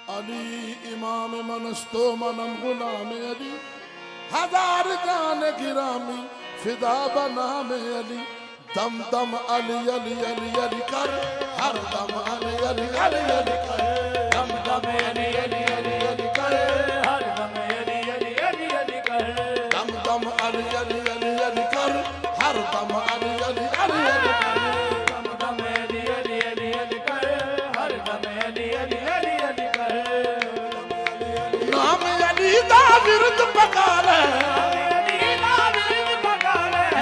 अली इमाम मनस्तो मनम गुलाम अली, हजार जान गिरामी फिदा बनाम अली। दम दम अली अली अली अली कर, हर दम अली अली अली अली कर। दम दम अली अली अली अली कर, हर दम अली अली अली अली कर। दम दम अली अली अली अली कर, हर दम अली अली अली अली कर। दम दम अली अली अली अली कर, हर दम अली अली अली अली कर। नाम अली दा विरद पकाले,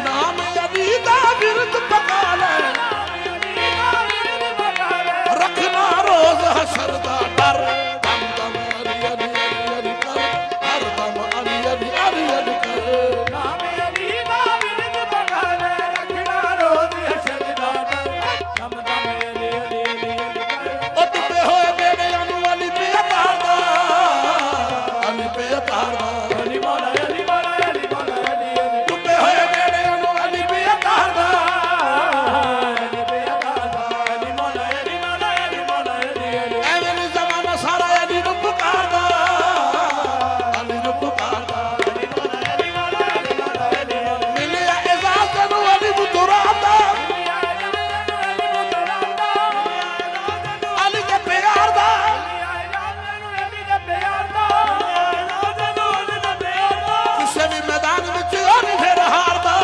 नाम अली दा विरद पकाले। रखना रोज हशर दा डर, दम दम अली अली अली अली कर, हर दम अली अली अली अली कर। नाम अली दा विरद पकाले, रखना रोज हशर दा डर। दम दम अली अली अली अली कर। ओ डुबे होए बेड़ियां नूं अली पे उतारदा, अली पे उतारदा। अली मौला अली मौला अली मौला अली अली। डुबे होए बेड़ियां नूं अली पे उतारदा। अली पे अतादा, अली मौला अली मौला अली मौला अली अली। ਐਵੇਂ ਨੀ ਜ਼ਮਾਨਾ ਸਾਰਾ ਅਲੀ ਨੂੰ ਪੁਕਾਰਦਾ, ਅਲੀ ਨੂੰ ਪੁਕਾਰਦਾ। अली मौला अली मौला अली मौला अली अली। ਮਿਲਿਆ ਇਜਾਜ਼ਤ ਨੂੰ ਅਲੀ ਨੂੰ ਦੁਰਾਦਾ, ਅਲੀ ਦੇ ਪਿਆਰ ਦਾ। ਕਿਸੇ ਵੀ ਮੈਦਾਨ ਵਿੱਚ ਉਹ ਨਹੀਂ ਫਿਰ ਹਾਰਦਾ।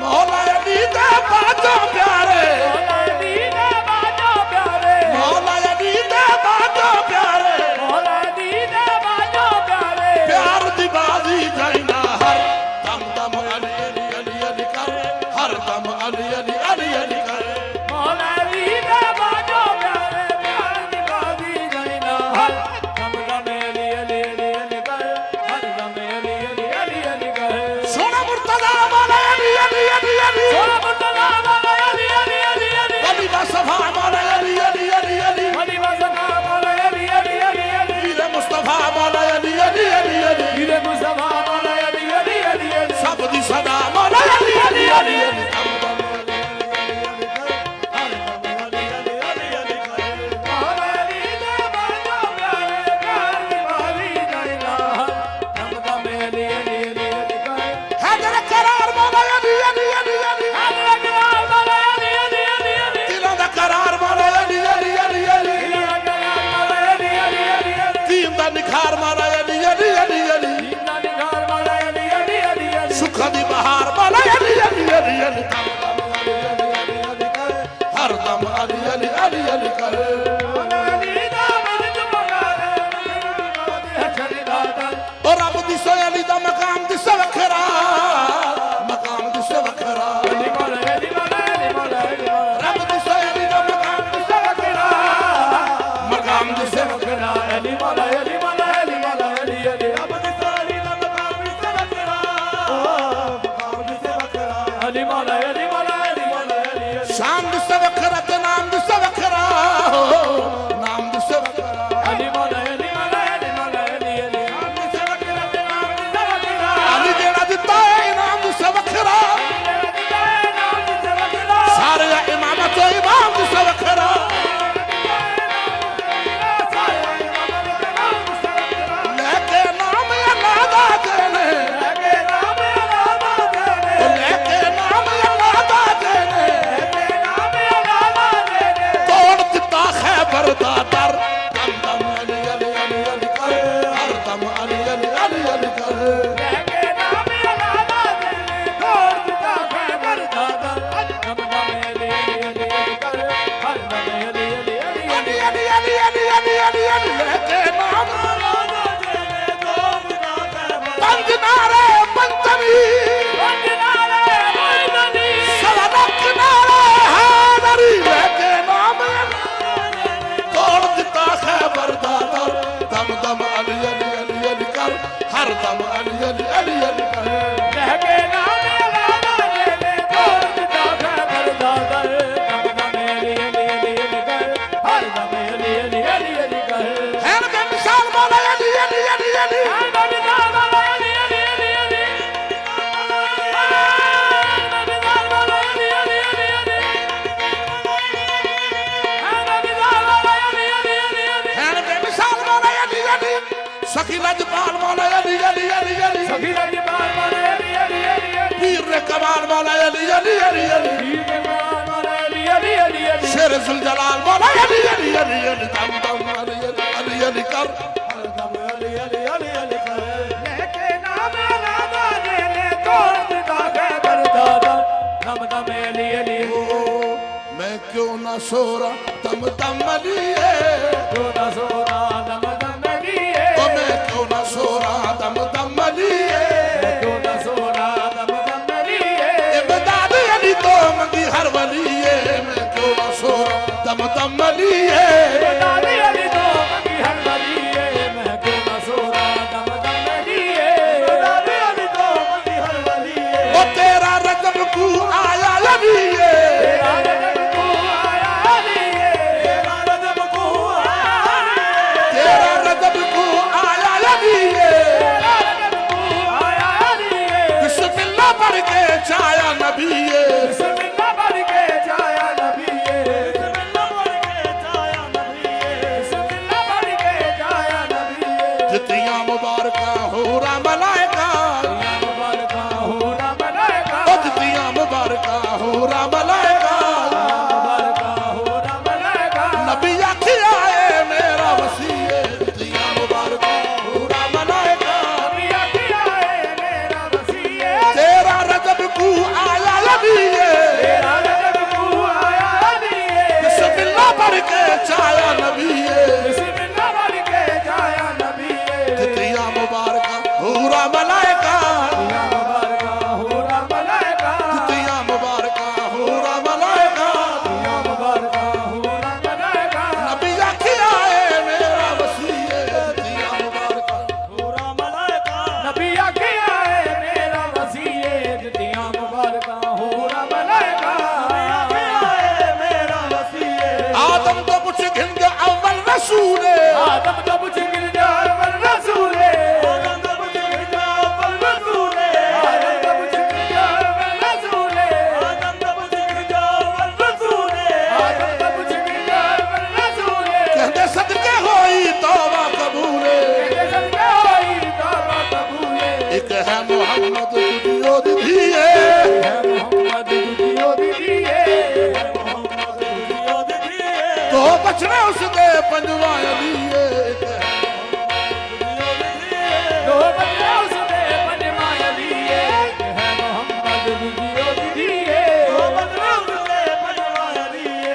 ਮੌਲਾ ਅਲੀ ਦੇ ਬਾਜੋਂ ਪਿਆਰੇ, ਮੌਲਾ ਅਲੀ ਦੇ ਬਾਜੋਂ ਪਿਆਰੇ। ਪਿਆਰ ਦੀ ਬਾਜ਼ੀ ਜਾਇਨਾ ਹਰ ਦਮ ਦਮ ਅਲੀ ਅਲੀ ਅਲੀ ਅਲੀ ਕਰ, ਹਰ ਦਮ ਅਲੀ ਅਲੀ ਅਲੀ ਅਲੀ ਕਰ। ਸੋਹਣਾ ਮੁਰਤਜ਼ਾ ਮੌਲਾ ਅਲੀ ਅਲੀ ਅਲੀ ਅਲੀ, ਅਲੀ ਦਾ ਸਫਾ ਮੌਲਾ ਅਲੀ ਅਲੀ ਅਲੀ ਅਲੀ। ਵੀਰੇ ਮੁਸਤਫਾ ਮੌਲਾ ਅਲੀ ਅਲੀ ਅਲੀ ਅਲੀ। ਸਭ ਦੀ ਸਦਾ ਮੌਲਾ ਅਲੀ ਅਲੀ ਅਲੀ ਅਲੀ। ਹੈਦਰ ਕਰਾਰ ਮੌਲਾ ਅਲੀ ਅਲੀ ਅਲੀ ਅਲੀ। ਦਿਲਾਂ ਦਾ ਕਰਾਰ ਮੌਲਾ ਅਲੀ ਅਲੀ ਅਲੀ ਅਲੀ। ਦੀਨ ਦਾ ਨਿਖਾਰ ਮੌਲਾ ਅਲੀ ਅਲੀ ਅਲੀ ਅਲੀ। ਸੁੱਖਾਂ ਦੀ ਬਹਾਰ ਮੌਲਾ ਅਲੀ ਅਲੀ ਅਲੀ ਅਲੀ। ਹਰ ਦਮ ਅਲੀ ਅਲੀ ਅਲੀ ਅਲੀ ਕਰ। ਉਹ ਰੱਬ ਦੀ ਸੋਏ ਅਲੀ ਦਾ ਮਕਾਮ ਦਿਸੇ ਵੱਖਰਾ, ਮਕਾਮ ਦਿਸੇ ਵੱਖਰਾ। ਰੱਬ ਦੀ ਸੋਏ ਅਲੀ ਦਾ ਮਕਾਮ ਦਿਸੇ ਵੱਖਰਾ, ਮਕਾਮ ਦਿਸੇ ਵੱਖਰਾ। ਸ਼ਾਨ ਦਿਸੇ ਵੱਖਰਾ ਤੇ ਨਾਮ ਦਿਸੇ ਵੱਖਰਾ, ਨਾਮ ਦਿਸੇ ਵੱਖਰਾ। ਅਲੀ ਜਿਹੜਾ ਦਿੱਤਾ ਹੈ ਇਨਾਮ ਦਿਸੇ ਵੱਖਰਾ, ਸਾਰੇ ਇਮਾਮਾਂ ਤੋਂ ਇਮਾਮ ਦਿਸੇ ਵੱਖਰਾ। ਲੈ ਕੇ ਨਾਮ ਅੱਲਾਹ ਦਾ ਦੇਣੇ, ਲੈ ਕੇ ਨਾਮ ਅੱਲਾਹ ਦਾ ਦੇਣੇ। ਤੋੜ ਦਿੱਤਾ ਖੈਬਰ ਦਾ ਦਰ, ਦਮ ਦਮ ਅਲੀ ਅਲੀ ਅਲੀ ਅਲੀ ਕਰ, ਹਰ ਦਮ ਅਲੀ ਅਲੀ ਅਲੀ ਅਲੀ ਕਰ। ਅਲੀ ਅਲੀ ਅਲੀ ਅਲੀ ਅਲੀ ਅਲੀ ਅਲੀ। ਲੈ ਕੇ ਨਾਮ ਪੰਜ ਨਾਰੇ ਪੰਜਵੀ, ਸਲਕ ਨਾਰੇ ਹਾਜ਼ਰੀ। ਲੈ ਕੇ ਨਾਮ ਤੋੜ ਦਿੱਤਾ ਖੈਬਰ ਦਾ ਦਰ, ਦਮ ਦਮ ਅਲੀ ਅਲੀ ਅਲੀ ਅਲੀ ਕਰ, ਹਰ ਦਮ ਅਲੀ ਅਲੀ ਅਲੀ ਅਲੀ ਕਰ। हर दम अली अली अली अली कर। सखी लजपाल मौला अली अली अली अली सखी लजपाल मौला अली अली अली अली पीर ने कमाल मौला अली अली अली अली पीर ने कमाल मौला अली अली अली अली शेर जुल जलाल मौला अली अली अली अली दम दम अली अली अली कर दम अली अली अली अली कर लेके नाम राधा ने ले तोड़ दिया है दरदादा दम दम अली अली मैं क्यों ना सो रहा दम दम अली क्यों ना सो रहा दम दम अली मैं क्यों ना सो रहा दम दम अली क्यों ना सो रहा दम दम अली इमदाद अली तो मंगी हर वली मैं क्यों ना सो रहा दम दम अली इमदाद अली तो मंगी हर वली मैं क्यों ना सो रहा दम दम अली इमदाद अली तो मंगी हर वली वो तेरा रजब को आया अली तेरा रजब को आया अली तेरा रजब को आया तेरा रजब को आया अली तेरा रजब को आया अली बिस्मिल्लाह पढ़ के छाया नबी बिस्मिल्लाह पढ़ के जाया नबी बिस्मिल्लाह पढ़ के जाया नबी बिस्मिल्लाह पढ़ के जाया नबी जितियां मुबारका हो रा मलाइका मुबारका हो रा मलाइका जितियां मुबारका हो रा मलाइका मुबारका हो रा मलाइका नबी आखिया है मेरा वसीए जितियां मुबारका हो रा मलाइका नबी आखिया है मेरा वसीए तेरा रजब को आया अली तेरा रजब को आया अली बिस्मिल्लाह पढ़ के छाया नबी बिस्मिल्लाह पढ़ के जाया नबी जितियां मुबारका हो रा मलाइका मुबारका हो रा मलाइका जितियां मुबारका हो रा मलाइका मुबारका हो रा मलाइका नबी आखिया है मेरा वसीए जितियां मुबारका हो रा मलाइका नबी आखिया है मेरा वसीए दितियां मुबारका हो रा मलाइका आखिया है मेरा वसीए आदम तो कुछ घिंद अव्वल रसूल आदम तो मुझे गिर जा पर रसूले आदम तो मुझे गिर जा पर रसूले आदम तो मुझे गिर जा पर रसूले आदम तो मुझे गिर जा पर रसूले आदम तो मुझे गिर जा पर रसूले कहते सदके होई तौबा कबूल तेरे सदके होई तौबा कबूले एक है मोहम्मद दुनियो दिए है मोहम्मद दुनिया दिए है मोहम्मद दुनिया दिए तो बचने उसके पंजवा अली दो बंदे उस